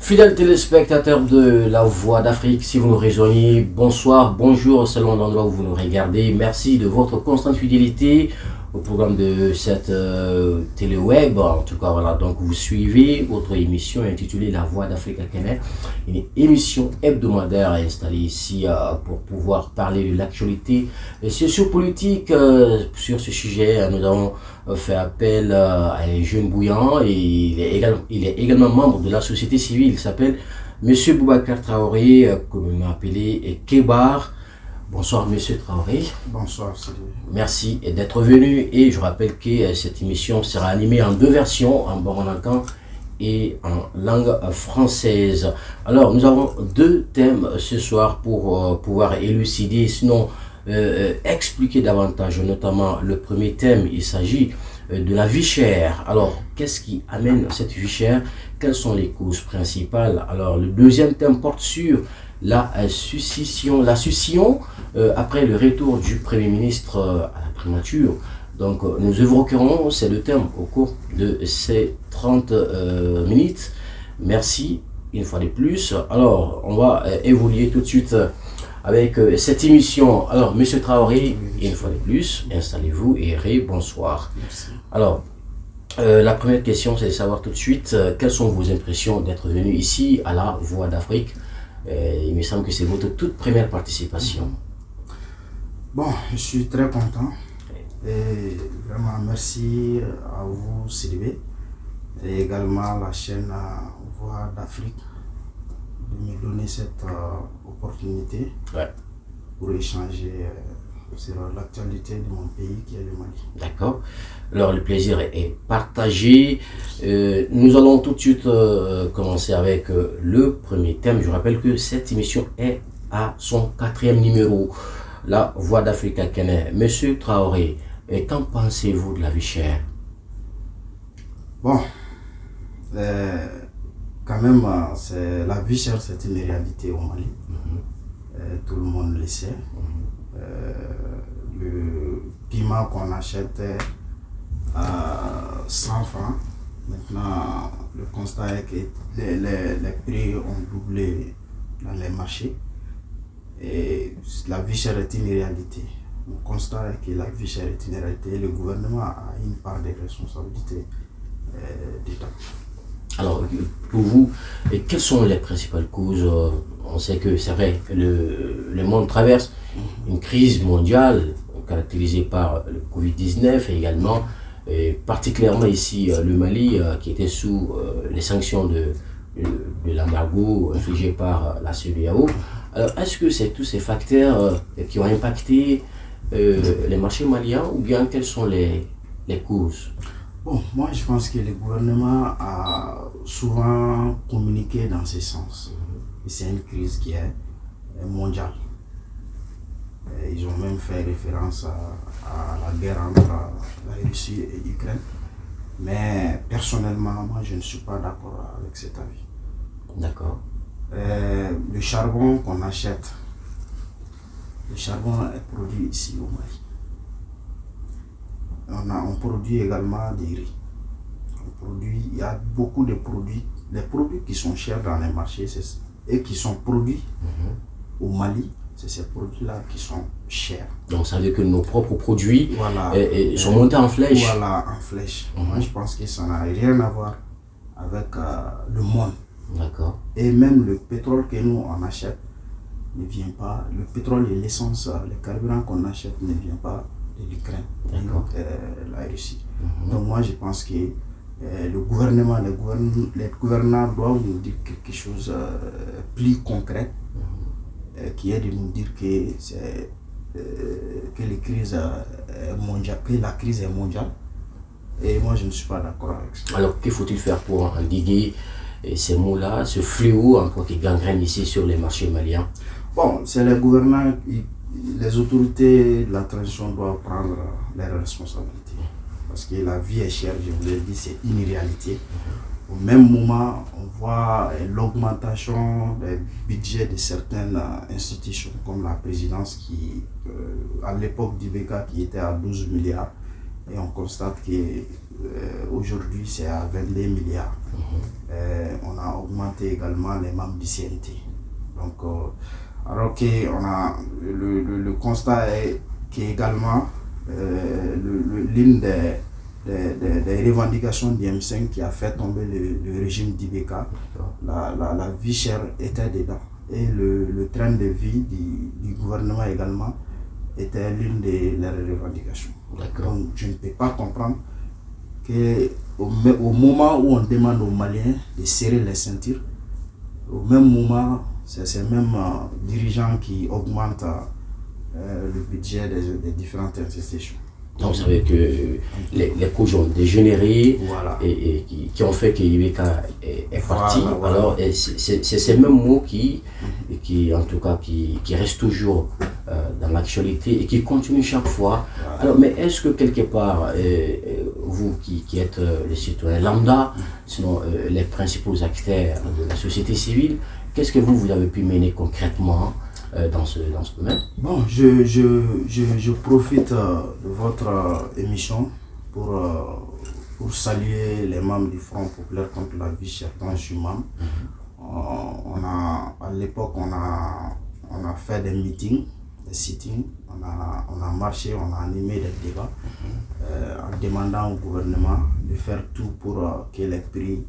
Fidèles téléspectateurs de La Voix d'Afrique, si vous nous rejoignez, bonsoir, bonjour selon l'endroit où vous nous regardez. Merci de votre constante fidélité au programme de cette télé-web. En tout cas, voilà, donc vous suivez votre émission intitulée La Voix d'Afrique à Kenya, une émission hebdomadaire installée ici pour pouvoir parler de l'actualité sociopolitique. Sur ce sujet, nous avons fait appel à un jeune bouillant et il est également membre de la société civile. Il s'appelle Monsieur Boubacar Traoré, que l'on a appelé Kébar. Bonsoir Monsieur Traoré. Bonsoir, salut. Merci d'être venu et je rappelle que cette émission sera animée en deux versions, en Bamanankan et en langue française. Alors nous avons deux thèmes ce soir pour pouvoir élucider, sinon expliquer davantage, notamment le premier thème, il s'agit de la vie chère. Alors, qu'est-ce qui amène cette vie chère? Quelles sont les causes principales? Alors, le deuxième thème porte sur la succession après le retour du Premier ministre à la primature. Donc, nous évoquerons ces deux thèmes au cours de ces 30 minutes. Merci une fois de plus. Alors, on va évoluer tout de suite avec cette émission. Alors, Monsieur Traoré, une fois de plus, installez-vous et bonsoir. Merci. Alors, la première question, c'est de savoir tout de suite quelles sont vos impressions d'être venu ici à la Voix d'Afrique. Il me semble que c'est votre toute première participation. Bon, je suis très content et vraiment merci à vous, Sylvie, et également à la chaîne Voix d'Afrique de me donner cette opportunité pour échanger sur l'actualité de mon pays qui est le Mali. D'accord. Alors le plaisir est partagé. Nous allons tout de suite commencer avec le premier thème. Je rappelle que cette émission est à son 4e numéro. La Voix d'Afrique à Kenya. Monsieur Traoré, qu'en pensez-vous de la vie chère? Bon, quand même, la vie chère, c'est une réalité au Mali. Tout le monde le sait. Le piment qu'on achète à 100 francs. Maintenant, le constat est que les prix ont doublé dans les marchés. Et la vie chère est une réalité. Le constat est que la vie chère est une réalité et le gouvernement a une part de responsabilité d'État. Alors, pour vous, quelles sont les principales causes? On sait que c'est vrai, le monde traverse une crise mondiale caractérisée par le Covid-19 et également, particulièrement ici, le Mali, qui était sous les sanctions de l'embargo infligé par la CEDEAO. Alors, est-ce que c'est tous ces facteurs qui ont impacté les marchés maliens ou bien quelles sont les causes? Bon, moi je pense que le gouvernement a souvent communiqué dans ce sens. Et c'est une crise qui est mondiale. Et ils ont même fait référence à la guerre entre la Russie et l'Ukraine. Mais personnellement, moi je ne suis pas d'accord avec cet avis. D'accord. Le charbon qu'on achète, le charbon est produit ici au Mali. On produit également des riz. Il y a beaucoup de produits. Les produits qui sont chers dans les marchés et qui sont produits au Mali, c'est ces produits-là qui sont chers. Donc ça veut dire que nos propres produits sont montés en flèche. Voilà, en flèche. Moi je pense que ça n'a rien à voir avec le monde. D'accord. Et même le pétrole que nous on achète ne vient pas, le pétrole et l'essence, le carburant qu'on achète ne vient pas de l'Ukraine, la Russie. Donc moi je pense que le gouvernement, les gouvernants doivent nous dire quelque chose plus concret, qui est de nous dire que la crise est mondiale. Et moi je ne suis pas d'accord avec ça. Alors que faut-il faire pour endiguer ces mots-là, ce fléau encore qui gangrène ici sur les marchés maliens? Bon, c'est les gouvernants, les autorités de la transition doivent prendre leurs responsabilités. Parce que la vie est chère, je vous l'ai dit, c'est une réalité. Au même moment, on voit l'augmentation des budgets de certaines institutions, comme la présidence qui, à l'époque d'Ibeka, qui était à 12 milliards. Et on constate qu'aujourd'hui, c'est à 22 milliards. On a augmenté également les membres du CNT. Donc, alors que le constat est qu'également l'une des revendications du M5 qui a fait tomber le régime d'IBK, la vie chère était dedans. Et le train de vie du gouvernement également était l'une de leurs revendications. Donc je ne peux pas comprendre qu'au moment où on demande aux Maliens de serrer les ceintures, au même moment, c'est ces mêmes dirigeants qui augmentent le budget des différentes institutions. Donc, vous savez que les causes ont dégénéré, voilà. et qui ont fait que IBK est parti. Voilà. Alors, c'est ces mêmes mots qui en tout cas, qui restent toujours dans l'actualité et qui continuent chaque fois. Voilà. Alors, mais est-ce que quelque part, vous qui êtes les citoyens lambda, sinon les principaux acteurs de la société civile, qu'est-ce que vous avez pu mener concrètement dans ce domaine? Bon, je profite de votre émission pour saluer les membres du Front populaire contre la vie chère dont je suis membre. À l'époque, on a fait des meetings, des sittings, on a marché, on a animé des débats en demandant au gouvernement de faire tout pour que les prix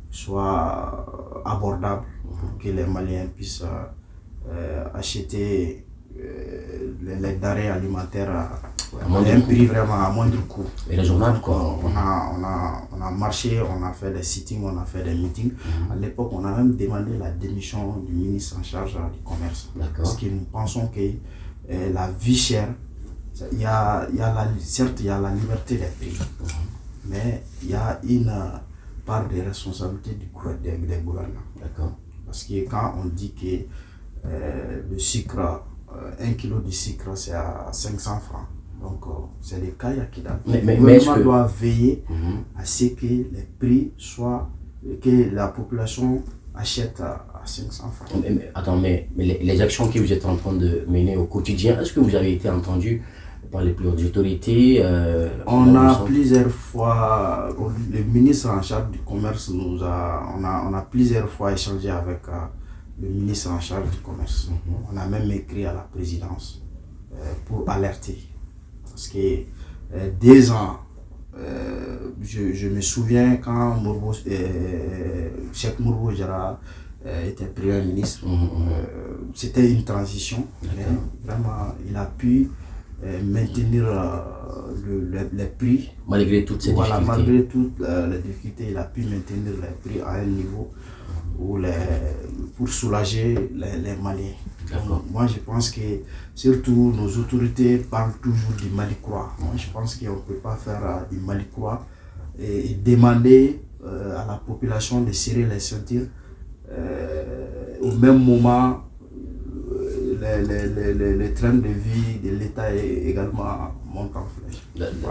soient abordables, pour que les Maliens puissent acheter les denrées alimentaires à un prix vraiment à moindre coût. Et raisonnable, quoi. On a marché, on a fait des sittings, on a fait des meetings. À l'époque, on a même demandé la démission du ministre en charge du commerce. Parce que nous pensons que la vie chère, certes, il y a la liberté des prix, mais il y a une part de responsabilité des gouvernants. Parce que quand on dit que le sucre, 1 kg de sucre, c'est à 500 francs. Donc, c'est des cas qui datent. Le gouvernement doit veiller à ce que les prix soient, que la population achète à 500 francs. Mais les actions que vous êtes en train de mener au quotidien, est-ce que vous avez été entendu par les plus hautes autorités? On a plusieurs fois, le ministre en charge du commerce on a plusieurs fois échangé avec le ministre en charge du commerce. On a même écrit à la présidence pour alerter. Parce que 2 ans, je me souviens quand Cheikh Mourbo Diarra était Premier ministre, c'était une transition, mais vraiment il a pu maintenir les prix. Malgré toutes ces difficultés. Malgré toutes les difficultés, il a pu maintenir les prix à un niveau pour soulager les Maliens. Donc, moi je pense que surtout nos autorités parlent toujours du Mali-Croix. Moi je pense qu'on ne peut pas faire du Mali-Croix et demander à la population de serrer les ceintures. Au même moment, les trains de vie de l'État également montent en flèche.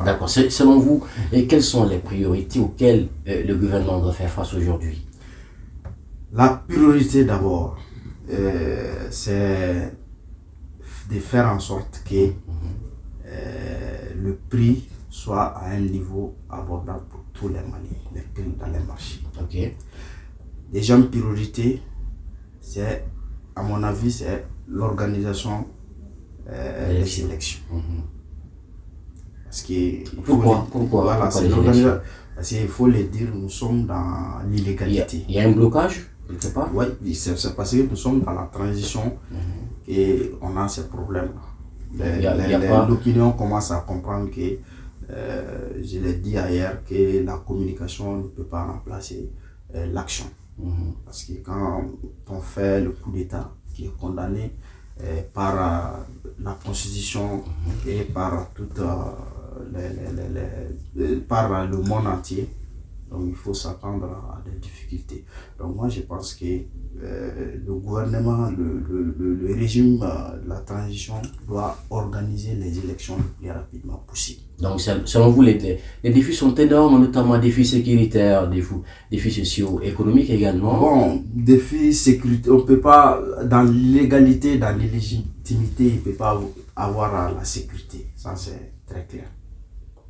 D'accord. Selon vous, quelles sont les priorités auxquelles le gouvernement doit faire face aujourd'hui? La priorité d'abord, c'est de faire en sorte que le prix soit à un niveau abordable pour tous les Maliens, les prix dans les marchés. Déjà, une priorité, c'est, à mon avis, c'est l'organisation des élections. Parce que pourquoi c'est l'organisation. Parce qu'il faut le dire, nous sommes dans l'illégalité. Il y a un blocage quelque part? Oui, c'est parce que nous sommes dans la transition et on a ces problèmes-là. L'opinion commence à comprendre que, je l'ai dit ailleurs, que la communication ne peut pas remplacer l'action. Parce que quand on fait le coup d'État qui est condamné par la Constitution et par toute par le monde entier, donc il faut s'attendre à des difficultés. Donc moi je pense que le gouvernement, le régime de la transition doit organiser les élections le plus rapidement possible. Donc selon vous, les défis sont énormes, notamment défis sécuritaires, défis sociaux, économiques également. Bon, défis sécuritaires, on ne peut pas, dans l'illégalité, dans l'illégitimité, il ne peut pas avoir la sécurité, ça c'est très clair.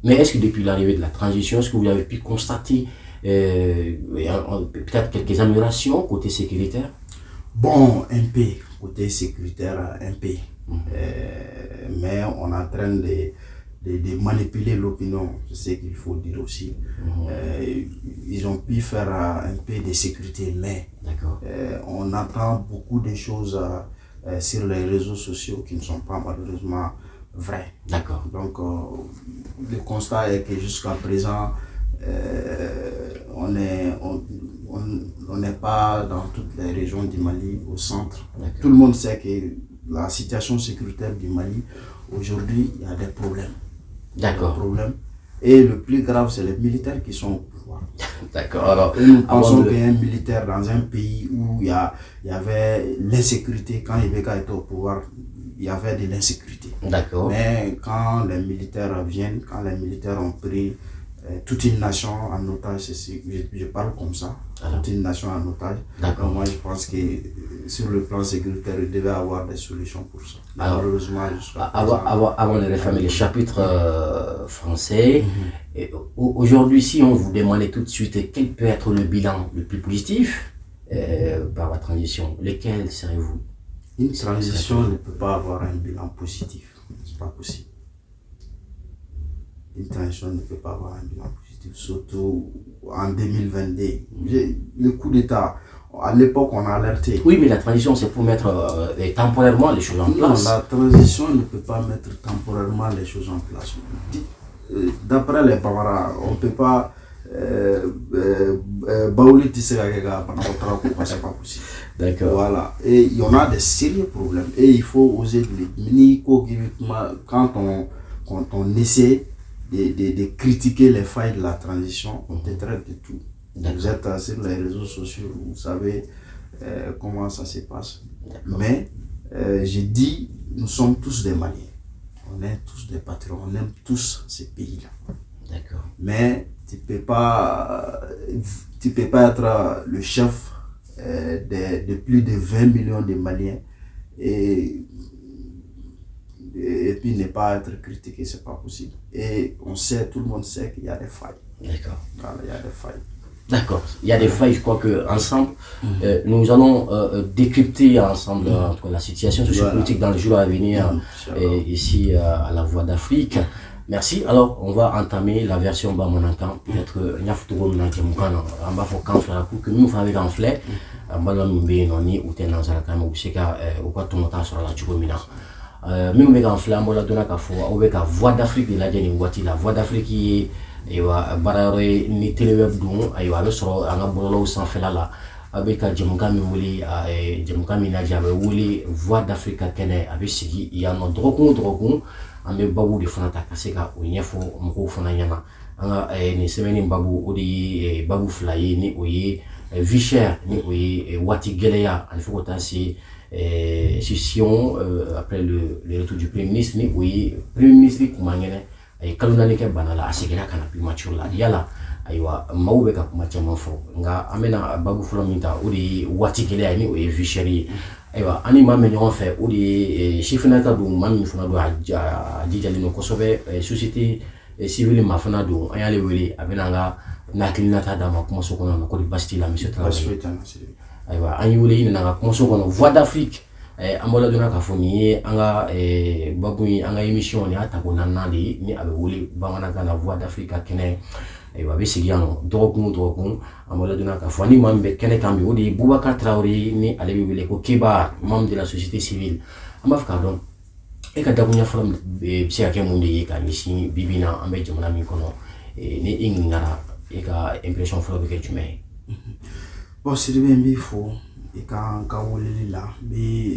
Mais est-ce que depuis l'arrivée de la transition, est-ce que vous avez pu constater peut-être quelques améliorations côté sécuritaire? Bon, un peu, côté sécuritaire, un peu. Mais on est en train de manipuler l'opinion, c'est ce qu'il faut dire aussi. Ils ont pu faire un peu de sécurité, mais on entend beaucoup de choses sur les réseaux sociaux qui ne sont pas malheureusement vraies. D'accord. Donc, le constat est que jusqu'à présent, on n'est pas dans toutes les régions du Mali, au centre. Tout le monde sait que la situation sécuritaire du Mali, aujourd'hui, il y a des problèmes. D'accord. Et le plus grave, c'est les militaires qui sont au pouvoir. D'accord. Alors, nous pensons qu'un militaire dans un pays où il y avait l'insécurité, quand Ibeka était au pouvoir, il y avait de l'insécurité. D'accord. Mais quand les militaires viennent, quand les militaires ont pris toute une nation en otage, je parle comme ça, toute une nation en otage. Donc moi je pense que sur le plan sécuritaire, il devait avoir des solutions pour ça. Alors, malheureusement, avant de refermer les chapitres français, aujourd'hui, si on vous demandait tout de suite quel peut être le bilan le plus positif par la transition, lequel serez-vous? Une transition ne peut pas avoir un bilan positif, c'est pas possible. Une transition ne peut pas avoir un bilan positif, surtout en 2022. Le coup d'État, à l'époque, on a alerté. Oui, mais la transition, c'est pour mettre temporairement les choses en place. Non, la transition ne peut pas mettre temporairement les choses en place. D'après les Bavara, on ne peut pas baouler Tissega pendant c'est pas possible. D'accord. Voilà. Et il y en a des sérieux problèmes. Et il faut oser les quand on essaie de critiquer les failles de la transition, on te traite de tout. Vous êtes sur les réseaux sociaux, vous savez comment ça se passe. Mais j'ai dit, nous sommes tous des Maliens. On est tous des patriotes, on aime tous ces pays-là. D'accord. Mais tu peux pas être le chef de plus de 20 millions de Maliens et puis ne pas être critiqué, c'est pas possible. Et tout le monde sait qu'il y a des failles. D'accord. Voilà, il y a des failles. D'accord. Il y a des failles, je crois qu'ensemble, nous allons décrypter ensemble la situation sociopolitique dans les jours à venir ici à la Voix d'Afrique. Merci. Alors, on va entamer la version Bamonankan. Peut-être Nyafuturo Nankemukana, en bas pour quand pour que nous fassions un flé. En bas, nous bénoni ou ten dans un camp ou c'est qu'à ou quoi ton temps sur la Chubomina. Même avec un flambeau, la donna kafo, avec la Voix d'Afrique de la Jenny Wati, la Voix d'Afrique qui est barare ni téléweb dont aywa le soro anga bololo sans felala avec Jamukami wuli Jamukami Nadia wuli Voix d'Afrique kene avec sigi il y a no drokun ambe babu de fanata kaseka o nyefo mko fana nyama anga ni semaine babu odi babu fly ni oyi vicher ni oyi wati geleya il faut que session après le retour du premier ministre ni oyi premier ministre kumangene ay kalunani ke banala asigena kana primature la yala aywa mawbe ka kuma chama fo nga amena babu fulaminta odi wati geleya ni oyi vicheri aywa ani mame ñoo fe odi chifna ka du mami funa do ajijali no kosobe société civile ma fana do ayale weli abenanga nakilina ta dama kuma so kono ko di bastila monsieur travail aywa ani weli ni nga kuma so kono Voix d'Afrique ambola dona ka foni anga babu anga émission ni ata ko nanali ni abe weli bangana kana Voix d'Afrique kene aywa be sigiano drokun ambola dona ka foni mambe kene kambi odi Boubacar Traoré ni ale be weli ko Kiba membre de la société civile amafka don e ka dabunya falam be siake mundi ka misi bibina ambe jamana mi kono ni ingara e ka impression folo be ke jumé bon c'est bien bifo et quand on est là mais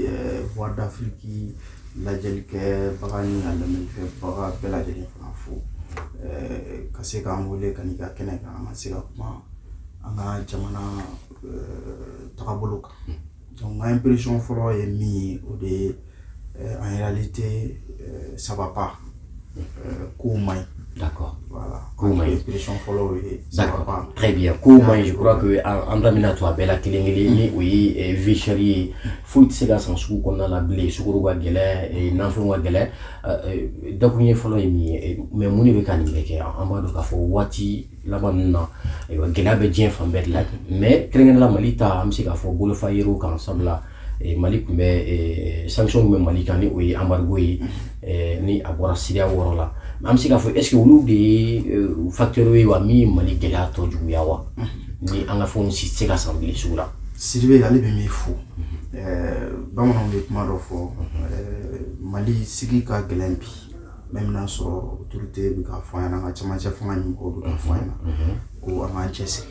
Voix d'Afrique la jelike bagani ala men fe baga bela jeli fo kase ka ngole kanika kene ka masika kuma anga jamana takaboloka donc ma impression folo est mis au de en réalité ça va pas komai D'accord. Voilà. Koumai. Pression follow. D'accord. Très bien. Koumai, je crois que en damina toi bela kilingeli oui vicheri foot sega sans sou qu'on a la blé sukuru wa gele et nanfo wa gele dakunye follow mi mais muni be kan beke amado ka fo wati labanna e wa gele be dien fam bet la mais krengen la malita am sika fo bolo fayero kan sabla et Mali mais sanction mais Mali kan ni embargo ni abora siria worola am sika fo est-ce que vous de facteur wa mi Mali gela to jumya wa ni anga fo si sika samble sura Siribe ale be mi fo bamanan be kuma do fo Mali sigi ka gelempi même na so autorité bi ka fo yana nga chama chef nga ni ko bi ka fo yana ko anga chesi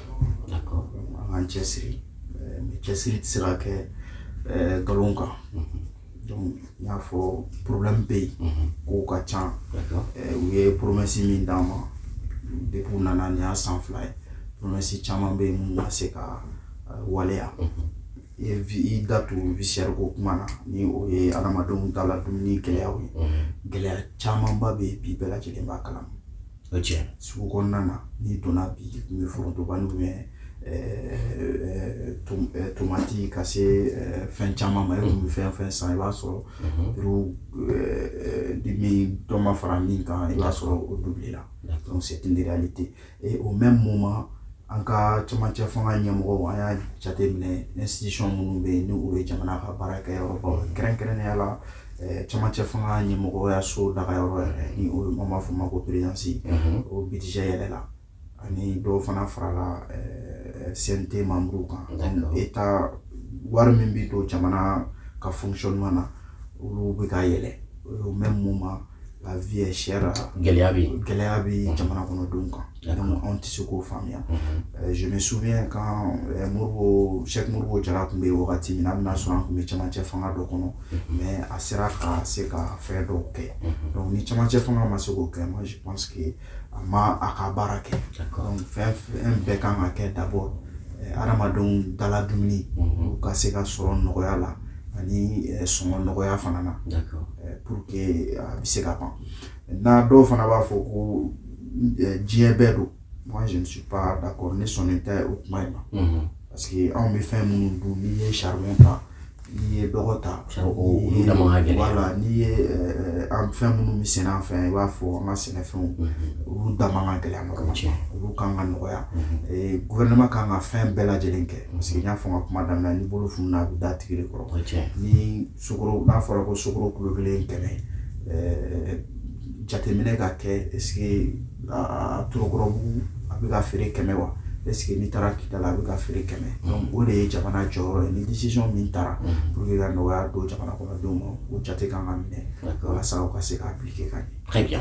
d'accord anga chesi mais chesi sera que galonka donc il y a fo problème pays ko ka chan où est promesse min dama depuis nana ni a sans fly promesse chama be mun na se ka walea i datu viciaire ko kumana ni o ye adamadenw ta la dumuni gɛlɛyaw ye gɛlɛya camanba bɛ bi bɛɛ lajɛlen b'a kalama sugu kɔnɔna na ni donna bi tun bɛ forontobani tomati ka se fɛn caman ma e tun bɛ fɛn fɛn san i b'a sɔrɔ min dɔ ma fara min kan i b'a sɔrɔ o doublera donc c'est une réalité et au même moment an ka camancɛ fanga ɲɛmɔgɔw an y'a jateminɛ institution minnu bɛ yen ni o ye jamana ka baarakɛ yɔrɔbaw kɛrɛnkɛrɛnnenya la camancɛ fanga ɲɛmɔgɔyaso dagayɔrɔ yɛrɛ ni o an b'a fɔ o ma ko présidence o budget yɛlɛla ani dɔw fana farala CNT membre kan état wari min bɛ don jamana ka fonctionnement na olu bɛ ka yɛlɛ au même moment la vie est chère. Geleabi, jamana kono kan. Donc on tɛ se k'o faamuya. Je me souviens quand Cheikh Modibo Jara tun bɛ wagati min na a bɛna sɔrɔ an tun bɛ camancɛ fanga dɔ kɔnɔ mais a sera ka se ka fɛn dɔw kɛ. Donc ni camancɛ fanga ma se k'o kɛ, moi je pense que a ma a ka baara kɛ. Donc fɛn bɛɛ kan ka kɛ d'abord adamadenw dala dumuni u ka se ka sɔrɔ nɔgɔya la. Ani sɔngɔ nɔgɔya fana na pour que a bɛ se ka ban na dɔw fana b'a fɔ ko diɲɛ bɛɛ don moi je ne suis pas d'accord ne sɔnnen tɛ o kuma in ma parce que anw bɛ fɛn minnu dun n'i ye charbon ta n'i ye dɔgɔ ta voilà n'i ye an fɛn minnu bɛ sɛnɛ an fɛ i b'a fɔ an ka sɛnɛfɛnw olu da man ka gɛlɛya nɔgɔya olu kan ka nɔgɔya gouvernement kan ka fɛn bɛɛ lajɛlen kɛ parce que n y'a fɔ n ka kuma daminɛ ni bolo fununa a bɛ da tigi de kɔrɔ ni sukaro n'a fɔra ko sukaro kilo kelen kɛmɛ jateminɛ ka kɛ est-ce que a Torokɔrɔbugu a bɛ ka feere 100 wa est-ce que n'i taara Kidali a bɛ ka feere 100 donc o de ye jamana jɔyɔrɔ ye ni décision min taara pour que ka nɔgɔya don jamana kɔnɔdenw ma o jate kan ka minɛ walasa u ka se ka appliquer ka ɲɛ. Très bien.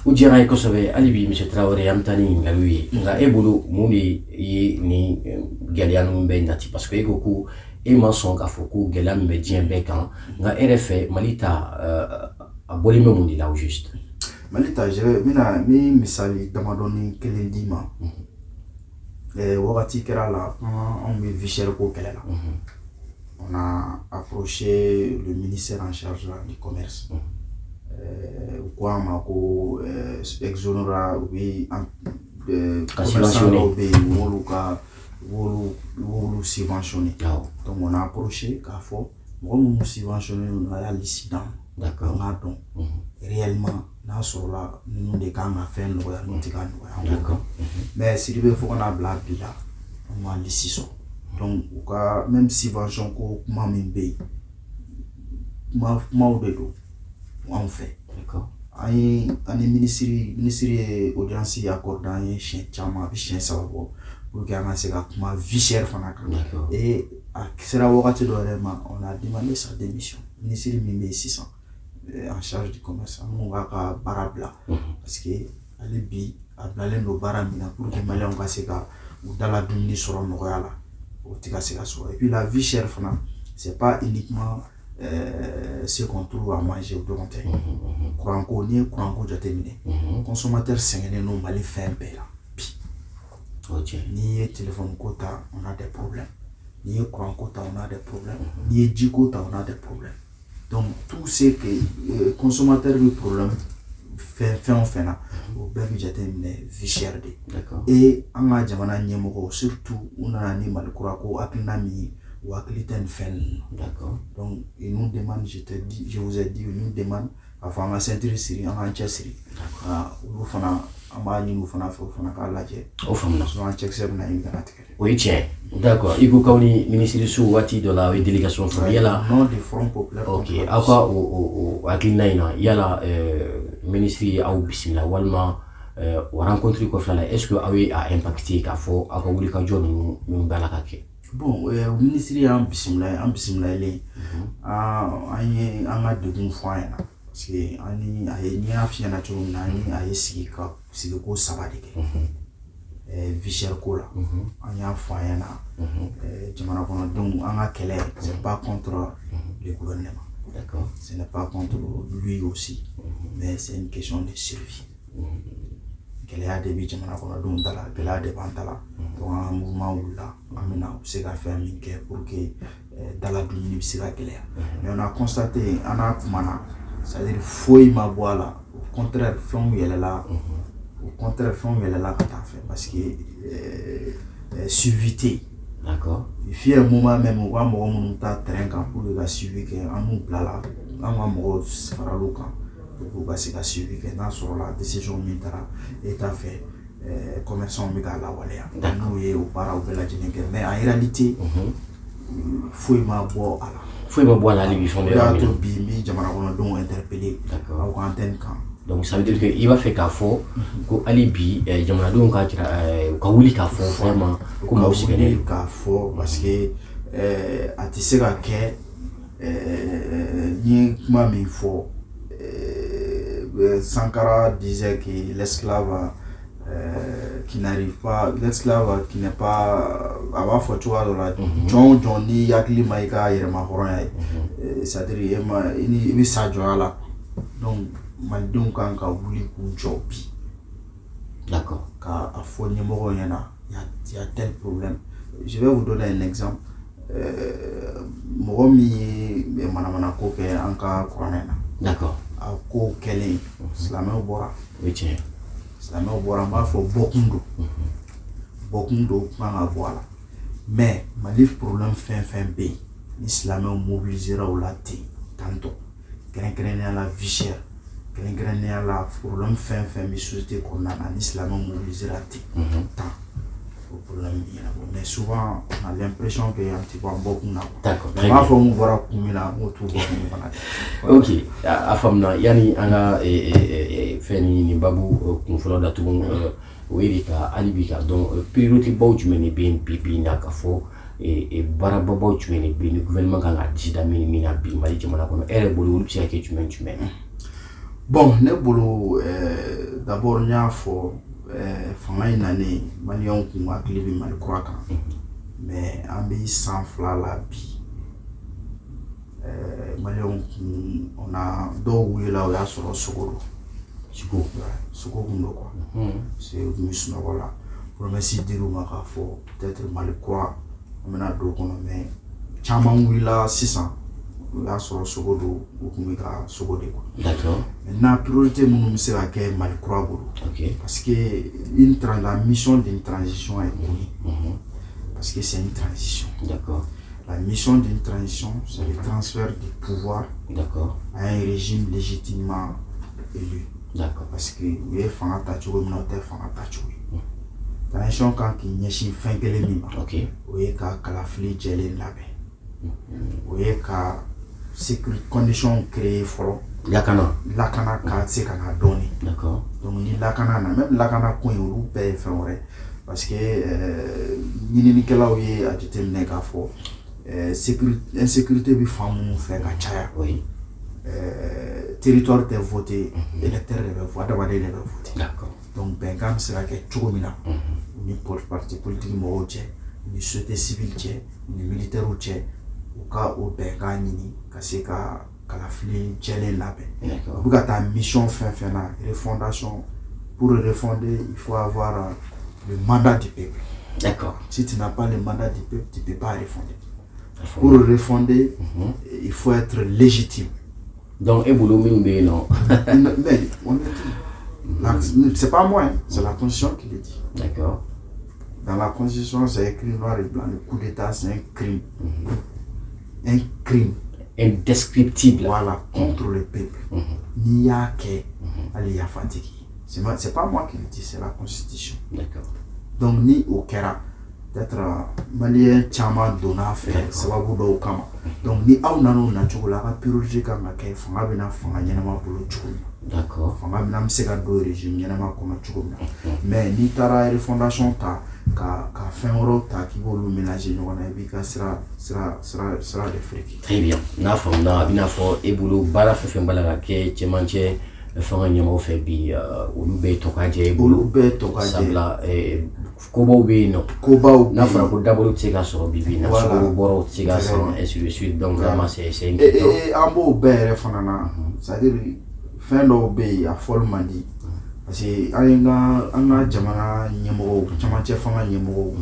U diyara ye kosɛbɛ hali bi monsieur Traoré an bɛ taa ni ɲininkaliw ye nka e bolo mun de ye ni gɛlɛya ninnu bɛɛ nati parce que e ko ko e ma sɔn k'a fɔ ko gɛlɛya min bɛ diɲɛ bɛɛ kan nka e yɛrɛ fɛ Mali ta a bɔlen bɛ mun de la au juste. Mali ta min misali damadɔni kelen d'i ma wagati kɛra la anw bɛ vie chère ko kɛlɛ la on a approché le ministère en charge du commerce u ko an ma ko exonera u bɛ commerçant dɔw bɛ yen u b'olu subventionné donc on a approché k'a fɔ mɔgɔ minnu subventionné ninnu a y'a liste d'an an k'a dɔn réellement n'a sɔrɔla ninnu de kan ka fɛn nɔgɔya n'u tɛ ka nɔgɔya mais Sidibe fo ka n'a bila bi la an ma liste sɔrɔ donc u ka même subvention ko kuma min bɛ yen kumaw de don anw fɛ an ni minisiri ye audience accordé an ye siɲɛ caman a bɛ siɲɛ 3 bɔ pour que an ka se ka kuma vie chère fana kan et a sera wagati dɔ yɛrɛ ma on a demandé sa démission minisiri min bɛ yen sisan en charge du commerce an k'a ka baara bila parce que ale bi a bilalen don baara min na pour que maliyɛnw ka se ka u dala dumuni sɔrɔ nɔgɔya la o tɛ ka se ka sɔrɔ et puis la vie chère fana c'est pas uniquement ce qu'on trouve à manger o dɔrɔn tɛ courant ko n'i ye courant ko jateminɛ consommateur sɛgɛnnen don Mali fɛn bɛɛ la bi n'i ye téléphone ko ta on a des problèmes n'i ye courant ko ta on a des problèmes n'i ye ji ko ta on a des problèmes donc tout ce que consommateur bɛ problème fɛn o fɛn na o bɛɛ bi jateminɛ vie chère de. D'accord. Et an ka jamana ɲɛmɔgɔw surtout u nana ni Mali kura ko hakilina min ye o hakili tɛ nin fɛn ninnu. D'accord. Donc ils nous demandent, je vous ai dit, ils nous demandent à faire un ceinture siri, un chez siri. Olu fana an b'a ɲini u fana fɛ u fana k'a lajɛ. O faamuna. Sinon an cɛkisɛ bɛna ɲini kana tigɛ. O ye tiɲɛ. D'accord. I ko k'aw ni minisiriso waati dɔ la o ye délégation fɔlɔ yala. Nom du Front Populaire. Ok. Aw ka o hakilina in na yala minisiri aw bisimila walima o rencontre kɔfɛ la est-ce que aw ye a impacté k'a fɔ aw ka wulikajɔ ninnu min b'a la ka kɛ. Bon minisiri y'an bisimilalen an ye an ka degun fɔ an ɲɛna parce que n'i y'a f'i ɲɛna cogo min na ani a ye sigiko 3 de kɛ vie chère ko la an y'a fɔ an ɲɛna jamana kɔnɔdenw an ka kɛlɛ c'est pas contre le gouvernement. D'accord. Ce n'est pas contre lui aussi mais c'est une question de survie. Gɛlɛya de bɛ jamana kɔnɔdenw ta la gɛlɛya de b'an ta la donc an ka mouvement wulila an bɛna u bɛ se ka fɛn min kɛ pour que dala dumuni bɛ se ka gɛlɛya mais on a constaté an n'a kumana c'est-à-dire foyi ma bɔ a la au contraire fɛnw yɛlɛla ka taa fɛ parce que suivi tɛ yen. D'accord. Il fut un moment même u ka mɔgɔ minnu ta terrain kan pour que ka suivi kɛ an n'u bilala an ka mɔgɔw faral'u kan. Pour que se ka suivi kɛ n'a sɔrɔ la décision min taara état fɛ commerçants bɛ k'a lawaleya n'u ye o baaraw bɛɛ lajɛlen kɛ mais en réalité foyi ma bɔ a la. Foyi ma bɔ a la hali bi fɛn bɛ yɔrɔ min na. O y'a to bi n bɛ jamana kɔnɔdenw interpellé aw ka antenne kan. Donc ça veut dire que i b'a fɛ k'a fɔ ko hali bi jamanadenw ka wuli k'a fɔ vraiment ko maaw sɛgɛnnen don. K'a fɔ parce que a tɛ se ka kɛ n ye kuma min fɔ. Sankara disait que l'esclave qui n'arrive pas, l'esclave qui n'est pas, a b'a fɔ cogoya dɔ la jɔn ni hakili ma i ka yɛrɛma hɔrɔnya ye c'est-à-dire i bɛ sa jɔnya la donc malidenw kan ka wuli k'u jɔ bi. D'accord. K'a fɔ ɲɛmɔgɔw ɲɛna il y a tel problème. Je vais vous donner un exemple. Mɔgɔ min ye manamana ko kɛ an ka kuranɛ na. D'accord. A ko kɛlen silamɛw bɔra. O ye tiɲɛ. Silamɛw bɔra n b'a fɔ bɔkun don. Bɔkun don kuma ka bɔ a la mais Mali problème fɛn fɛn bɛ yen ni silamɛw mobilisera o la ten tantôt kɛrɛnkɛrɛnnenya la vie chère kɛrɛnkɛrɛnnenya la problème fɛn fɛn bɛ société kɔnɔna na ni silamɛw mobilisera ten tant o problème bɛ ɲɛnabɔ mais souvent on a l'impression que an tɛ bɔ an bɔkun na. D'accord. Mais n b'a fɔ mun bɔra kun min na n k'o t'u bɔkun fana tɛ. Ok a faamuna yani an ka fɛn nin babu kun fɔlɔ datugu o ye de ka hali bi ka dɔn priorité baw jumɛn de bɛ yen bi na ka fɔ baarababaw jumɛn de bɛ yen ni gouvernement kan ka disi da min na bi Mali jamana kɔnɔ e yɛrɛ bolo olu bɛ se ka kɛ jumɛn. Bon ne bolo d'abord n y'a fɔ fanga in nalen maliyɛnw kun hakili bɛ Mali kura kan mais an bɛ san 2 la bi maliyɛnw kun on a dɔw wulila o y'a sɔrɔ sogo don. Sogo kun don quoi. C'est u kun bɛ sunɔgɔ la promesse dir'u ma k'a fɔ peut-être Mali kura an bɛna don o kɔnɔ mais caman wulila sisan o y'a sɔrɔ sogo don u kun bɛ ka sogo de quoi. D'accord. Maintenant priorité minnu bɛ se ka kɛ Mali kura bolo. Ok. Parce que la mission d'une transition est connue. Parce que c'est une transition. D'accord. La mission d'une transition, c'est le transfert du pouvoir. D'accord. À un régime légitimement élu. D'accord. Parce que u ye fanga ta cogo min na o tɛ fanga ta cogo ye. Transition kan k'i ɲɛsin fɛn kelen min ma. Ok. O ye ka kalafili jɛlen labɛn. O ye ka sécurité condition créer fɔlɔ. Lakana ka se ka na dɔɔni. D'accord. Donc ni lakana na même lakana ko in olu bɛɛ ye fɛn wɛrɛ parce que ɲininikɛlaw ye a jateminɛ k'a fɔ insécurité bɛ fan minnu fɛ ka caya. Oui. Territoire tɛ voté électeur de bɛ voté adamaden de bɛ voté. D'accord. Donc bɛnkan bɛ se ka kɛ cogo min na u ni parti politique mɔgɔw cɛ u ni société civile cɛ u ni militaires cɛ u ka o bɛnkan ɲini ka se ka kalafili jɛlen labɛn. U bɛ ka taa mission fɛn fɛn na refondation pour refonder il faut avoir le mandat du peuple. D'accord. Si tu n'as pas le mandat du peuple tu ne peux pas refonder. Pour refonder il faut être légitime. Donc et bolo min be non. Mais C'est pas moi, hein, c'est la Constitution qui le dit. D'accord. Dans la Constitution, c'est écrit noir et blanc. Le coup d'État, c'est un crime. Un crime. Indescriptible. Voilà, contre le peuple. Ni ya ke, allez ya fatigué. C'est pas moi qui le dis, c'est la Constitution. D'accord. Donc, ni au Kera, peut-être malien chama dona fait, ça va vous donner kama. Donc, ni au nano na chocolat, la priorité quand la ke, fanga bena fanga yenama pour le chocolat. D'accord. Fanga bena mseka do régime yenama comme chocolat. Mais ni tara et fondation ta, ka fin euro ta qui va le mélanger, nous on a vu que sera des frics. Très bien. Na fanga bina fo ebulu bala fe mbala la ke chemanche. Fanga nyama fait bi ulube tokaje ulube tokaje sabla kobo be no koba na fara ko dabolo tsika so bibi na so boro tsika so et sur le suite donc vraiment c'est inquiétant et ambo bere fanana c'est-à-dire fin do be a folmandi parce que anga jamana nyemo chama che fanga nyemo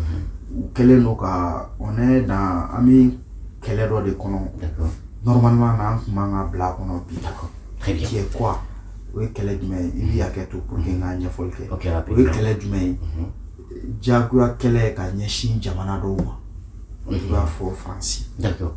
kele no ka on est dans ami kele do de kono d'accord normalement na manga bla kono bi d'accord très bien qui est quoi oui kele jumɛn i bi hakɛ to pour que n ka ɲɛfɔli kɛ ok o ye kɛlɛ jumɛn ye jagoya kɛlɛ ka ɲɛsin jamana dɔw ma i b'a fɔ Faransi d'accord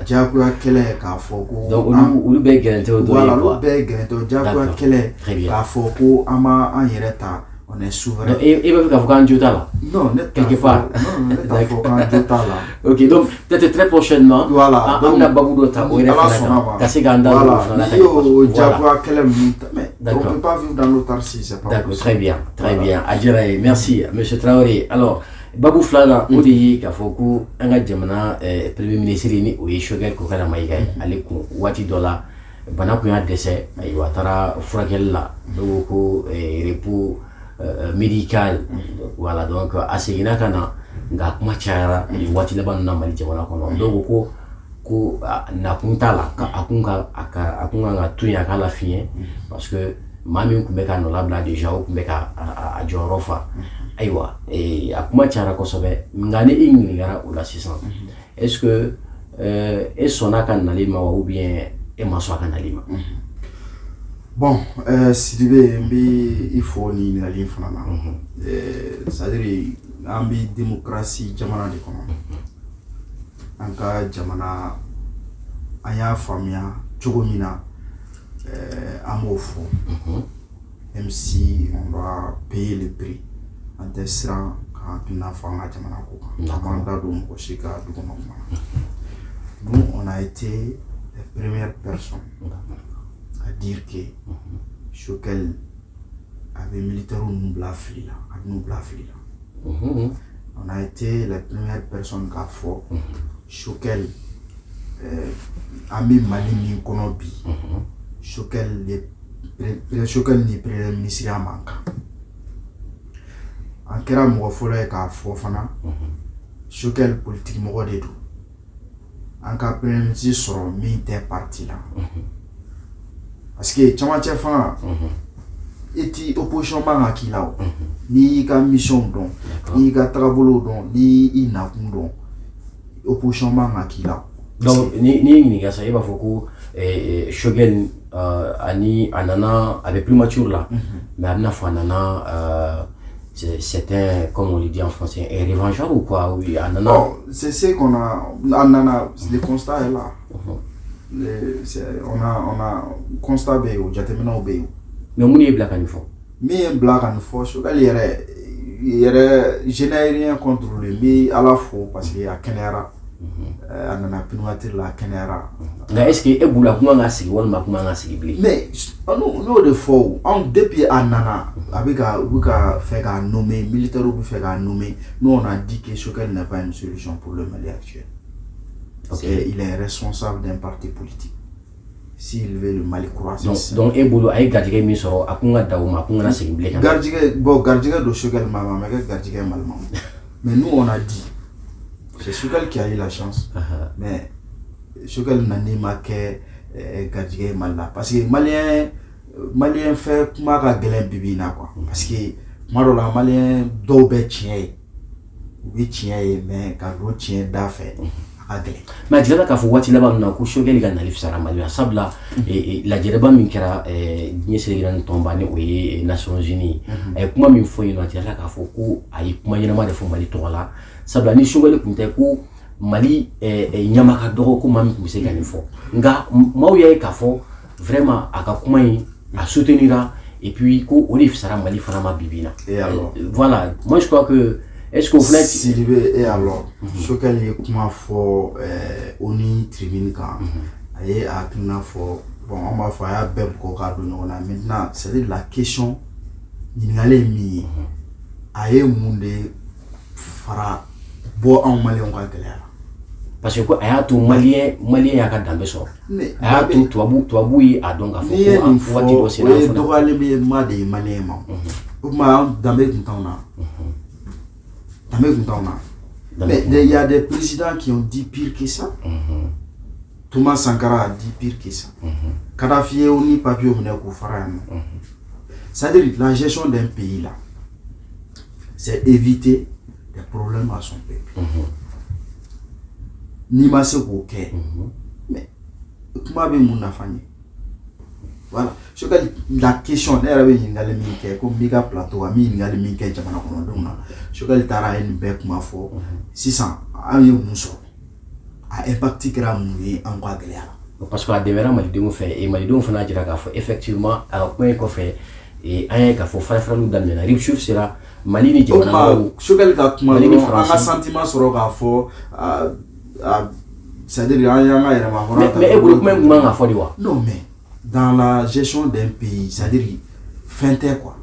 jagoya kɛlɛ k'a fɔ ko donc olu bɛɛ gɛrɛntɛw dɔ ye voilà olu bɛɛ gɛrɛntɛw jagoya kɛlɛ k'a fɔ ko an b'a an yɛrɛ ta on est souverain. Donc, et b'a fɛ k'a fɔ k'an jo t'a la non quelque part non ne t'a fɔ k'an jo t'a la ok donc peut-être très prochainement voilà an bɛna babu dɔ ta o yɛrɛ fana kan ka se k'an da voilà n'i y'o jagoya kɛlɛ ninnu ta mais d'accord. on peut pas vivre dans l'autarcie, c'est pas d'accord, possible. très bien, très bien. Adjiraye, merci, monsieur Traoré. Alors, Babou Flana, on dit qu'à Foucault, un gars jamana, premier ministre, ni ou Shogel Kokana Maïga, Aleko, Wati Dola, Banakuya décès, Ayuatara, Fragella, Doko, repos médical, voilà, donc, Asegina Kana, Gakmachara, Wati Laban Namali Jamana Kono, Doko. Ko na kuntala ka akunga nga tuya kala fien parce que mami ku beka no labla déjà ku beka a jorofa aywa et akuma chara ko sobe ngane ingni gara ou la 600 est-ce que et sona kan nalima ou bien e maso kan nalima bon Sidibé mbi il faut ni nali fana c'est-à-dire ambi démocratie jamana de kono anka jamana anya famia chogomina amofo même si on va payer le prix en testant quand on a fanga jamana ko jamana do mo shika du kono nous on a été les premières personnes à dire que Choquel avait militaire nous blafli là nous blafli là on a été les premières personnes qui a fait Choquel ami Mali ni kono bi Choquel ni premier ministre a manka en kera mo folo e ka fo fana Choquel politique mo de do en ka premier ministre soro mi te parti là parce que chama chefa eti opposition manga kilao ni ka mission don ni ka travalo don ni inakun don opposition manga kilao donc ni gasa iba foko Shogel ani anana avec plus mature là mais anana fo anana c'est un comme on le dit en français un revanchard ou quoi oui anana oh, c'est ce qu'on a anana le constat est là on a constat be o jatemina be mais mon est black and fo mais black and fo Shogel yere je n'ai rien contre lui mais à la fois parce qu'il y a Kenera anana pinoatir la Kenera mais est-ce que ebula kuma ngasi wal ma kuma ngasi bli mais no de fo on depuis anana avec a fait ga nommer militaire ou fait ga nommer nous on a dit que Choquel n'est pas une solution pour le Mali actuel. Okay. Il est responsable d'un parti politique. S'il veut le Mali croître. Donc ebulu ay gardige mi soro akunga dawuma akunga na sigibli kan. Gardige do Choquel mama mais gardige malma. Mais nous on a dit c'est Choquel qui a eu la chance. Mais Choquel n'a ni marqué gardige malla parce que malien fait kuma ka gelen bibina quoi parce que marola malien do be tien oui tien mais ka do tien da fait mais déjà là, quand vous voyez là-bas, on a couché les gars dans les fisara malien sabla et la djereba minkera ni c'est les grands tombani oui Nations Unies et comment il faut une autre là quand faut que aïe comment il y a mal de fond Mali toi là sabla ni choué le kunte ku Mali et nyamaka doro ko mami ku se gagner fort nga mauya ka fo vraiment aka kuma à soutenir et puis ko oli fisara Mali fana ma bibina et alors voilà moi je crois que est-ce qu'on voulait Sylvain et alors ce qu'elle est comment faut oni tribune quand et à tuna faut bon on va faire belle coca maintenant c'est la question il allait mi aye monde fara bo en malien on va galère parce que quoi aya to malien ya ka dambe so aya to tuabu yi adonga fo ko wati do sina fo do aller me ma de malien ma dambe tuna mais il y a des présidents qui ont dit pire que ça. Thomas Sankara a dit pire que ça. Kadhafi est ni papier au c'est-à-dire la gestion d'un pays là, c'est éviter des problèmes à son peuple. Ni ma se ok. Mais comment bien mon affaire? Voilà. Je que la question est là comme biga plateau ami ngali minke jamana kono dona je que tara en bec ma fo 600 ayo muso a impact kra mu en quoi galère parce que la devera mali de fait et mali de fana jira ka fo effectivement a point ko fait et un ka fo fara lu damena ripchuf sera mali ni jamana je que ka kuma un sentiment sur ka fo c'est-à-dire aya ma era ma mais e bulu kuma nguma fo di wa non mais dans la gestion d'un pays, c'est-à-dire fin terre quoi.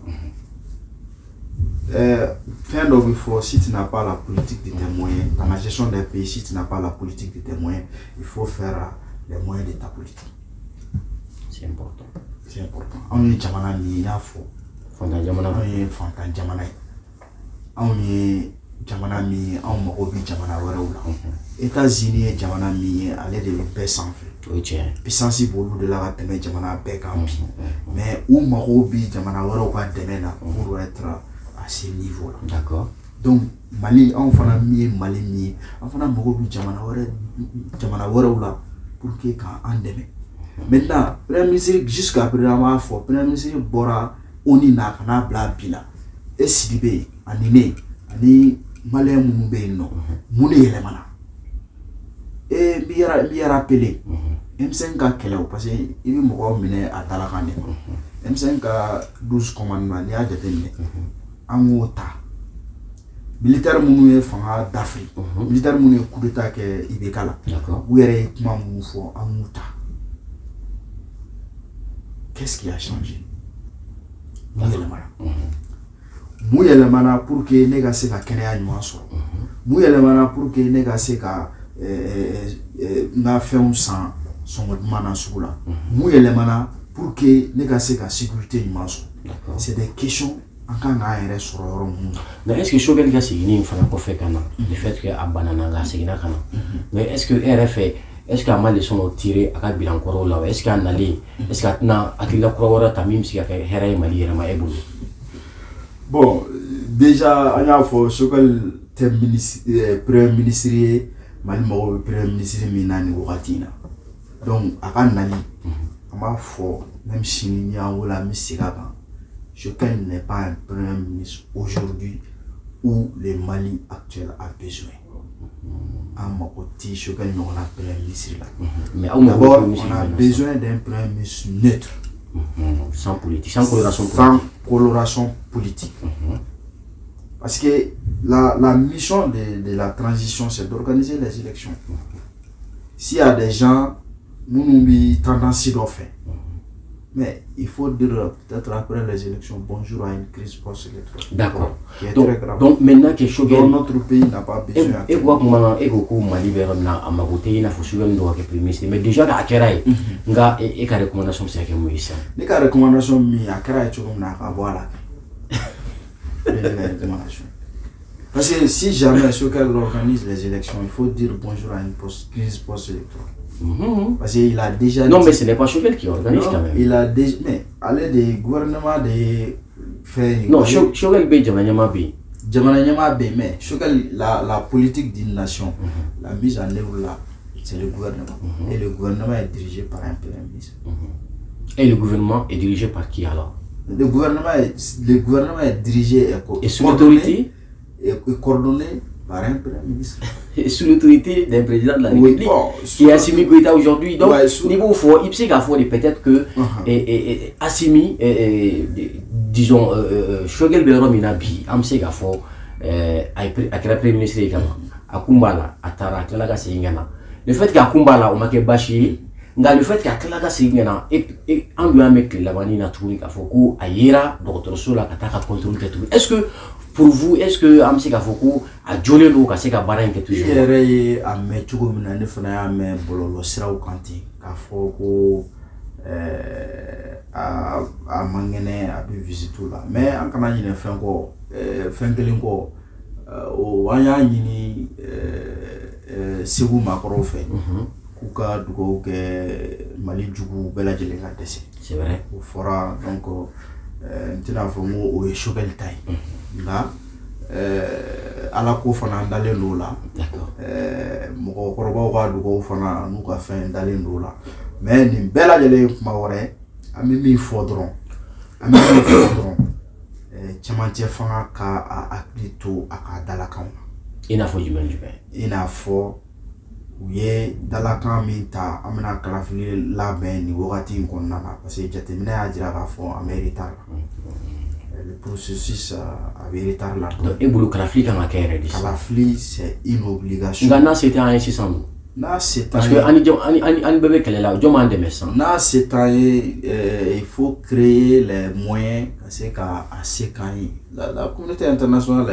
Fin il faut, si tu n'as pas la politique de tes moyens, dans la gestion d'un pays, si tu n'as pas la politique de tes moyens, il faut faire les moyens de ta politique. C'est important. C'est important. On est jamana ni yafo. Fonda jamana. On est fonda jamana. On est jamana mi, on marobi jamana wara oula. États-Unis jamana mi, aller de paix sans fait. Oui, tiens. Puissance bolu de la teme jamana bekampi. Mais où marobi jamana wara oka demena pour être à ce niveau là. D'accord. Donc Mali on fana mi Mali mi, on fana marobi jamana wara oula pour que quand on deme. Maintenant, Premier ministre jusqu'à présent Premier ministre bora oni na kana bla bila. Et Sidibé animé ani malais mumbe no. Mune yelemana. Et bien rappelé M5 ka kɛlɛw parce que il bɛ mɔgɔw minɛ a dalakan de ma M5 ka 12 commandement n'i y'a jateminɛ an k'o ta militaire minnu ye fanga dafiri militaire minnu ye coup d'état kɛ IBK la u yɛrɛ ye kuma minnu fɔ an k'u ta qu'est-ce qui a changé mun yɛlɛmana mun yɛlɛmana pour que ne ka se ka kɛnɛya ɲuman sɔrɔ mun yɛlɛmana pour que ne ka se ka nga fɛnw san sɔngɔdumana sugu la mun yɛlɛmana pour que ne ka se ka sécurité ɲuman sɔrɔ c'est des questions an kan k'an yɛrɛ sɔrɔ yɔrɔ mun na. Mais est-ce que Choguel ka segin in fana kɔfɛ ka na le fait que a banana ka seginna ka na mais est-ce que e yɛrɛ fɛ est-ce que a ma leçon dɔ tirer a ka bilankɔrɔw la est-ce que a nalen est-ce que a tɛna hakilila kura wɛrɛ ta min bɛ se ka kɛ hɛrɛ ye Mali yɛrɛ ma e bolo. Bon déjà an y'a fɔ Choguel tɛ premier ministre ye Mali mɔgɔw bɛ premier ministre min na nin wagati in na donc a ka nali an b'a fɔ même sini n'i y'an wele an bɛ segin a kan Choguel n'est pas un premier ministre aujourd'hui où le Mali actuel a besoin. En Makoti, Choguel ɲɔgɔn na premier ministre là. Mais d'abord on a besoin d'un premier ministre neutre. Sans politique, sans coloration politique. Parce que la mission de la transition, c'est d'organiser les élections. S'il y a des gens, nous nous tendance d'en faire. Mais il faut dire peut-être après les élections, bonjour à une crise post-électorale. D'accord. Qui est très grave. Donc maintenant que Choguel, notre pays n'a pas besoin. Et quoi comment et beaucoup Mali verna à Magoté, il a fait Choguel doit que premier ministre. Mais déjà à Keraï, nga et ka recommandation c'est que moi ici. Les ka recommandation mi à Keraï tu n'a qu'à voir là. Parce que si jamais Choguel organise les élections, il faut dire bonjour à une crise post-électorale. Parce qu'il a déjà. Non, mais ce n'est pas Choguel qui organise quand même. Il a déjà. Mais allez des gouvernements de faire. Non, Choguel B. Jamanyama B. Mais la politique d'une nation, la mise en œuvre là, c'est le gouvernement. Et le gouvernement est dirigé par un premier ministre. Et le gouvernement est dirigé par qui alors? Le gouvernement est dirigé et sous l'autorité et coordonné par un premier ministre. Et sous l'autorité d'un président de la République, qui est Assimi Goïta aujourd'hui. Donc, niveau fort, il faut peut-être que Assimi, disons, Shogel Belrom Inabi, Amse Gafo, avec la Premier ministre à Kumbala, à Tara, Klalaga Singana. Le fait qu'à Kumbala, on m'a baché, le fait qu'à Klalaga Singana, et on lui a mis la vanille à Touri, à Foko, à Yera, d'autres sols, à Kataka contrôle tout. Est-ce que pour vous, est-ce que Amse Gafoko a jolé l'eau, à Seka Baran, qui est toujours là? Il y a un métier comme un enfant, mais Bololo sera au canti, Kafoko, à Mangene, à visiter là. Mais en Canada, il y a un Fenkelingo, au Wayani, Segou Makoro fait. Kuka dugo ke Mali Djougou Bela Djelenga Desi. C'est vrai. Au fora donc maintenant vraiment au Shogel Taï. Là ala ko fana dalen do la. D'accord. Moko korobaw ka dugo fana nu ka fen dalen do la. Mais ni Bela Djelen kuma wore ami mi fodron. Ami mi fodron. Chamantie fanga ka akito aka dalakan. Ina fo jumɛn. Ina fo Ouye dalakan min ta amena kalafili labɛn ni wagati in kɔnɔna na parce que jateminɛ y'a jira k'a fɔ an bɛ retard la. Le processus a bɛ retard la. Donc e bolo kalafili kan ka kɛ yɛrɛ de. Kalafili c'est une obligation. Nka n'a se tɛ an ye sisan dun. N'a se t'an parce que ani bɛɛ bɛ kɛlɛ la jɔn b'an dɛmɛ sisan. N'a se t'an ye il faut créer les moyens ka se ka a se k'an ye. La communauté internationale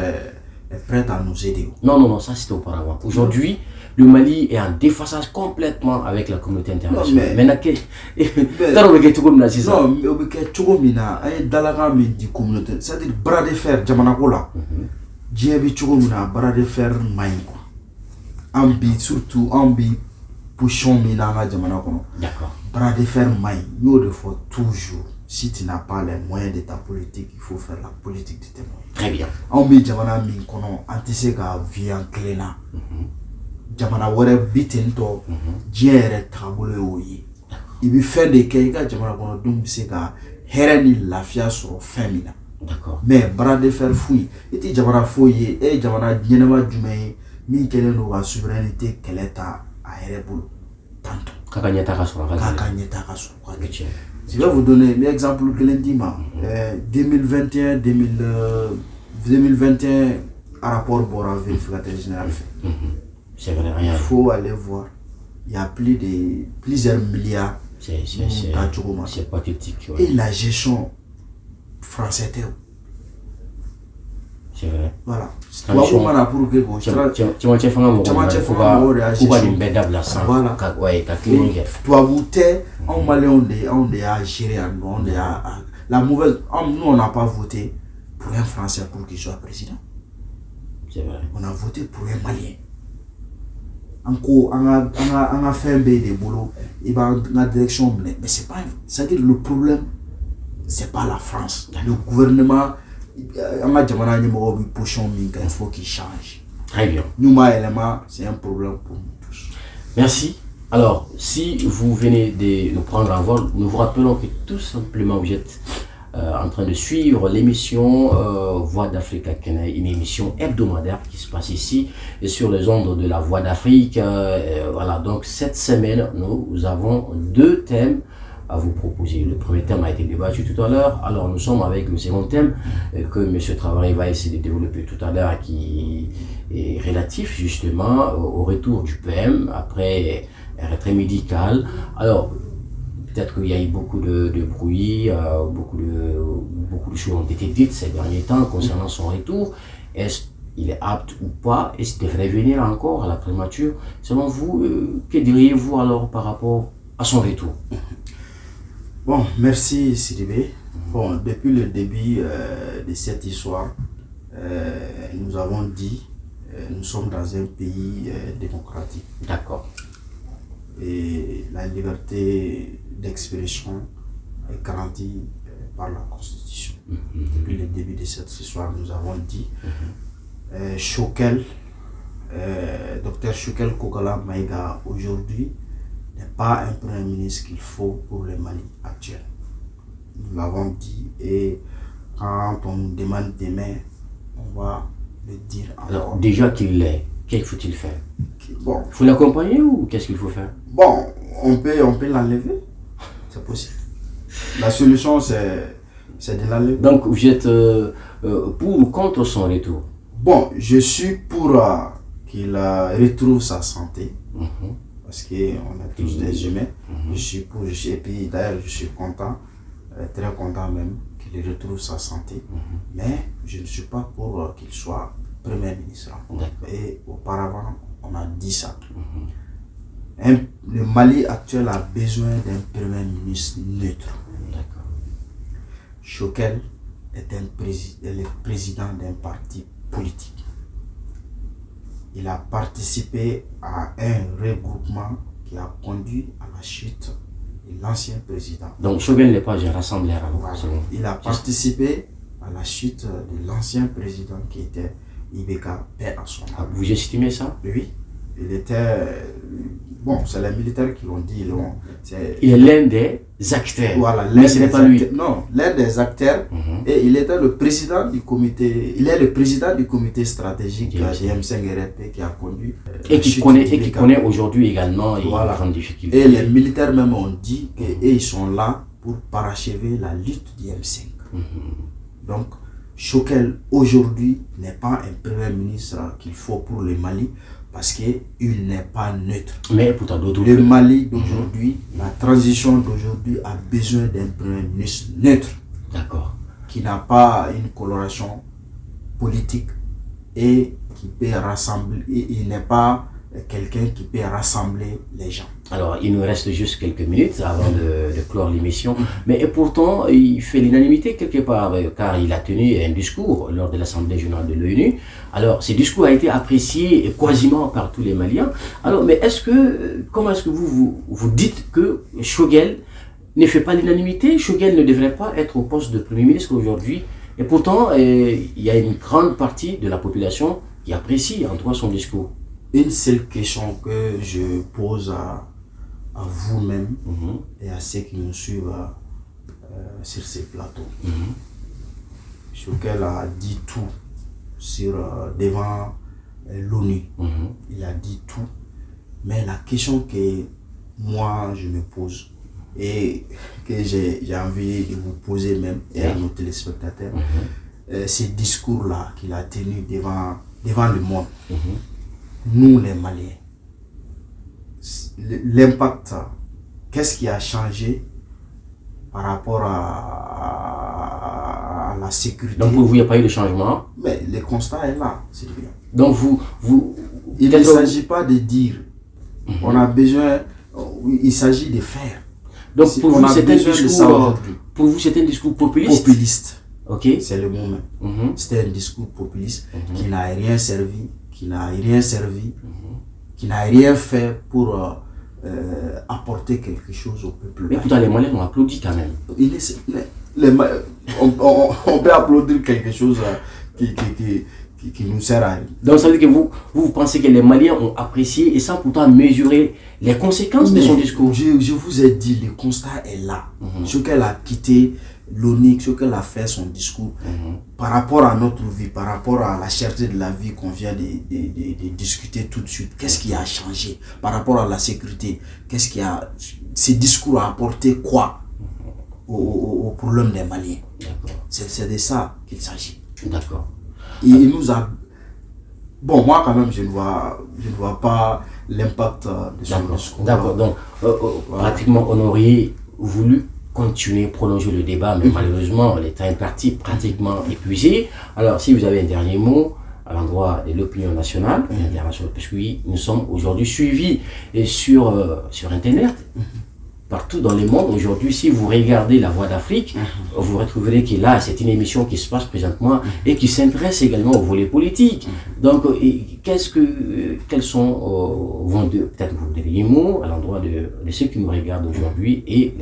est prête à nous aider. Non, ça c'était auparavant. Aujourd'hui, le Mali est en déphasage complètement avec la communauté internationale. Mais c'est-à-dire bras de fer, Jamanakola. Djébi Tchogomina, bras de fer, Maïko. Ambi, surtout, Ambi, Pouchon Mina, Jamanakono. D'accord. Bras de fer, Maï. Nous le faut toujours. Si tu n'as pas les moyens de ta politique, il faut faire la politique de tes moyens. Très bien. Ambi, Jamana Minkono, Antiseka, Vian Klena. Jamana wore bitento jere tabolo yi ibi fait de kayka jamana kono dum se ka herani lafia so femina. D'accord. Mais bras de fer fouille iti jamana foye e jamana jenema jumay mi kelen no wa souveraineté keleta a herebul tanto kakanyeta ka so je vais vous donner un exemple kelendima 2021 rapport Bora vérificateur général fait. C'est vrai, il faut aller voir. Il y a plusieurs milliards. C'est pathétique. Et la gestion française. C'est vrai. Voilà. La mauvaise. Nous, on n'a pas voté pour un Français pour qu'il soit président. C'est vrai. On a voté pour un Malien. On a fait un bé de boulot, il va dans la direction, mais c'est pas, c'est-à-dire le problème, c'est pas la France. Le gouvernement, il faut qu'il change. Très bien. Nous, c'est un problème pour nous tous. Merci. Alors, si vous venez de nous prendre en vol, nous vous rappelons que tout simplement vous êtes en train de suivre l'émission Voix d'Afrique, une émission hebdomadaire qui se passe ici et sur les ondes de la Voix d'Afrique. Voilà, donc cette semaine, nous avons deux thèmes à vous proposer. Le premier thème a été débattu tout à l'heure. Alors nous sommes avec le second thème que M. Traoré va essayer de développer tout à l'heure, qui est relatif justement au retour du PM après un retrait médical. Alors, peut-être qu'il y a eu beaucoup de bruit, beaucoup de choses ont été dites ces derniers temps concernant son retour. Est-ce qu'il est apte ou pas? Est-ce qu'il devrait venir encore à la primature? Selon vous, que diriez-vous alors par rapport à son retour? Bon, merci Sidibé. Bon, depuis le début de cette histoire, nous avons dit nous sommes dans un pays démocratique. D'accord. Et la liberté d'expression est garantie par la Constitution. Depuis le début de cette histoire, nous avons dit Choguel, Dr Choguel Kokala Maïga, aujourd'hui, n'est pas un premier ministre qu'il faut pour le Mali actuel. Nous l'avons dit, et quand on nous demande demain, on va le dire encore. Alors, déjà qu'il l'est, qu'est-ce qu'il faut-il faire? Bon, Il faut l'accompagner ou qu'est-ce qu'il faut faire? bon, on peut l'enlever, c'est possible. La solution, c'est de l'enlever. Donc, vous êtes pour ou contre son retour? Bon, je suis pour qu'il retrouve sa santé, parce qu'on est tous des humains. Je suis pour, et puis d'ailleurs, je suis content, très content même, qu'il retrouve sa santé. Mais je ne suis pas pour qu'il soit Premier ministre. Et auparavant, on a dit ça. Le Mali actuel a besoin d'un Premier ministre neutre. Choguel est le président d'un parti politique. Il a participé à un regroupement qui a conduit à la chute de l'ancien président. Donc Choguel n'est pas un rassembleur. Voilà. Il a participé à la chute de l'ancien président qui était Ibeka Paix à son âme. Vous estimez ça? Oui. Il était... Bon, c'est les militaires qui l'ont dit. Il est l'un des acteurs. Voilà, mais ce n'est pas lui. Non, l'un des acteurs. Et il était le président du comité. Il est le président du comité stratégique de M5RP qui a conduit. Et qui connaît aujourd'hui également les grandes difficultés. Et les militaires même ont dit qu'ils sont là pour parachever la lutte du M5. Donc, Choguel aujourd'hui n'est pas un premier ministre qu'il faut pour le Mali. Parce qu'il n'est pas neutre. Mais pourtant d'autres. Le Mali d'aujourd'hui, la transition d'aujourd'hui a besoin d'un premier ministre neutre. D'accord. Qui n'a pas une coloration politique et qui peut rassembler. Il n'est pas quelqu'un qui peut rassembler les gens. Alors, il nous reste juste quelques minutes avant de clore l'émission. Mais pourtant, il fait l'unanimité quelque part, car il a tenu un discours lors de l'Assemblée générale de l'ONU. Alors, ce discours a été apprécié quasiment par tous les Maliens. Alors, mais comment est-ce que vous dites que Choguel ne fait pas l'unanimité? Choguel ne devrait pas être au poste de Premier ministre aujourd'hui. Et pourtant, il y a une grande partie de la population qui apprécie en toi son discours. Une seule question que je pose à vous-même et à ceux qui nous suivent sur ces plateaux. Choguel a dit tout devant l'ONU. Il a dit tout. Mais la question que moi je me pose et que j'ai envie de vous poser même et à nos téléspectateurs, ce discours-là qu'il a tenu devant le monde, nous les Maliens, l'impact, qu'est-ce qui a changé par rapport à la sécurité? Donc pour vous, il n'y a pas eu de changement? Mais le constat est là, c'est bien. Donc il ne s'agit pas de dire, on a besoin, il s'agit de faire. Donc pour vous, c'est un discours populiste? Populiste. Ok. C'est le mot même. C'était un discours populiste qui n'a rien servi, qui n'a rien fait pour apporter quelque chose au peuple. Mais pourtant les Maliens ont applaudi quand même. On peut applaudir quelque chose qui nous sert à rien. Donc ça veut dire que vous pensez que les Maliens ont apprécié et sans pourtant mesurer les conséquences de son discours? Je vous ai dit, le constat est là. Ce qu'elle a quitté l'ONU, ce qu'elle a fait son discours, par rapport à notre vie, par rapport à la cherté de la vie qu'on vient de discuter tout de suite, qu'est-ce qui a changé par rapport à la sécurité? Ce discours a apporté quoi au problème des Maliens? C'est de ça qu'il s'agit. D'accord. Il nous a... Bon, moi quand même, je ne vois pas l'impact de son discours. D'accord. Donc, pratiquement, on aurait voulu continuer, prolonger le débat, mais malheureusement, le temps est parti, pratiquement épuisé. Alors, si vous avez un dernier mot à l'endroit de l'opinion nationale et internationale, parce que oui, nous sommes aujourd'hui suivis sur Internet. partout dans le monde. Aujourd'hui, si vous regardez La Voix d'Afrique, vous retrouverez que là, c'est une émission qui se passe présentement et qui s'intéresse également au volet politique. Donc, quels sont peut-être vos derniers mots à l'endroit de ceux qui nous regardent aujourd'hui et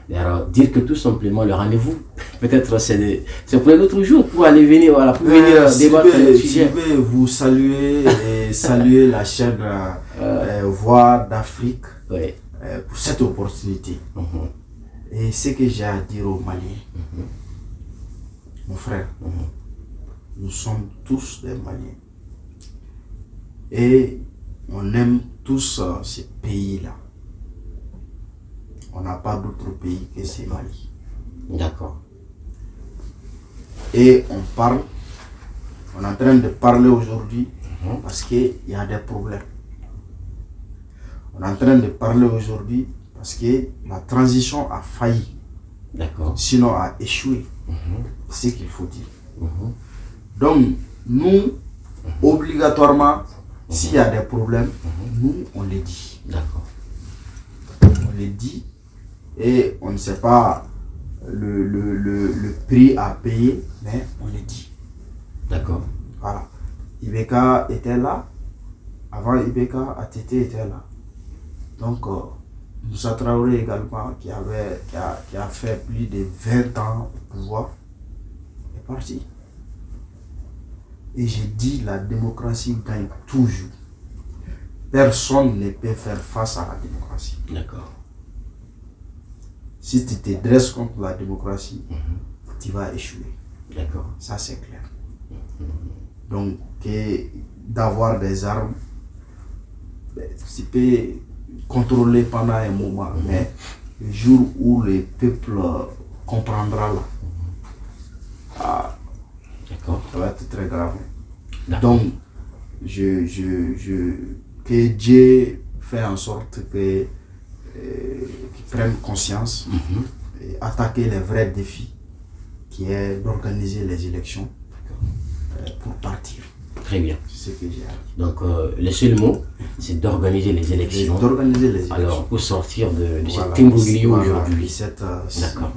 leur dire que tout simplement le rendez-vous, peut-être c'est pour un autre jour pour aller venir, voilà, pour venir débattre le sujet. Je vais vous saluer et saluer la chaîne Voix d'Afrique. Ouais. Pour cette opportunité. Et ce que j'ai à dire aux Maliens, mon frère, nous sommes tous des Maliens. Et on aime tous ces pays-là. On n'a pas d'autre pays que ces Mali. D'accord. Et on est en train de parler aujourd'hui parce qu'il y a des problèmes. On est en train de parler aujourd'hui parce que la transition a failli. D'accord. Sinon a échoué. C'est ce qu'il faut dire. Donc, nous, obligatoirement, s'il y a des problèmes, nous, on les dit. D'accord. On les dit et on ne sait pas le prix à payer, mais on les dit. D'accord. Voilà. Ibeka était là. Avant Ibeka, ATT était là. Donc, Moussa Traoré également, qui a fait plus de 20 ans au pouvoir, est parti. Et j'ai dit, la démocratie gagne toujours. Personne ne peut faire face à la démocratie. D'accord. Si tu te dresses contre la démocratie, tu vas échouer. D'accord. Ça, c'est clair. Donc, d'avoir des armes, tu peux contrôler pendant un moment, mais le jour où le peuple comprendra là, ça va être très grave. Donc, que Dieu fait en sorte qu'ils prennent conscience et attaquer les vrais défis, qui est d'organiser les élections pour partir. Très bien. C'est ce que j'ai dit. Donc, le seul mot, c'est d'organiser les élections. Alors, pour sortir de cet imbroglio aujourd'hui. D'accord.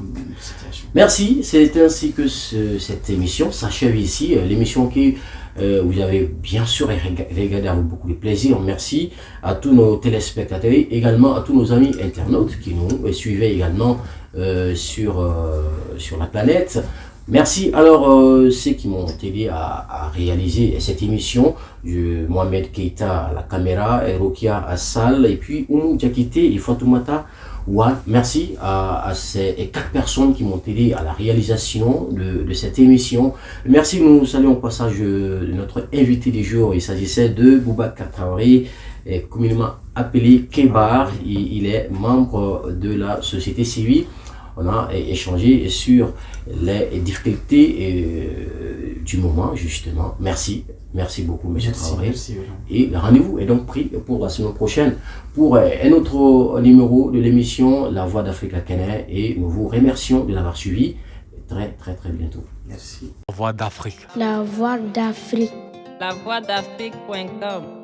Merci. C'est ainsi que cette émission s'achève ici. L'émission qui vous avez bien sûr regardé avec beaucoup de plaisir. Merci à tous nos téléspectateurs et également à tous nos amis internautes qui nous suivaient également sur la planète. Merci alors ceux qui m'ont aidé à réaliser cette émission, Mohamed Keita à la caméra, Rokia Assal et puis Oumou Diakité et Fatoumata Ouad. Merci à ces 4 personnes qui m'ont aidé à la réalisation de cette émission. Merci, nous saluons au passage de notre invité du jour. Il s'agissait de Boubacar Traoré, communément appelé Kebar. Il est membre de la société civile. On a échangé sur les difficultés du moment, justement. Merci beaucoup, M. Traoré. Et le rendez-vous est donc pris pour la semaine prochaine pour un autre numéro de l'émission La Voix d'Afrique à Kenya. Et nous vous remercions de l'avoir suivi très bientôt. Merci. La Voix d'Afrique. La Voix d'Afrique. La Voix d'Afrique.com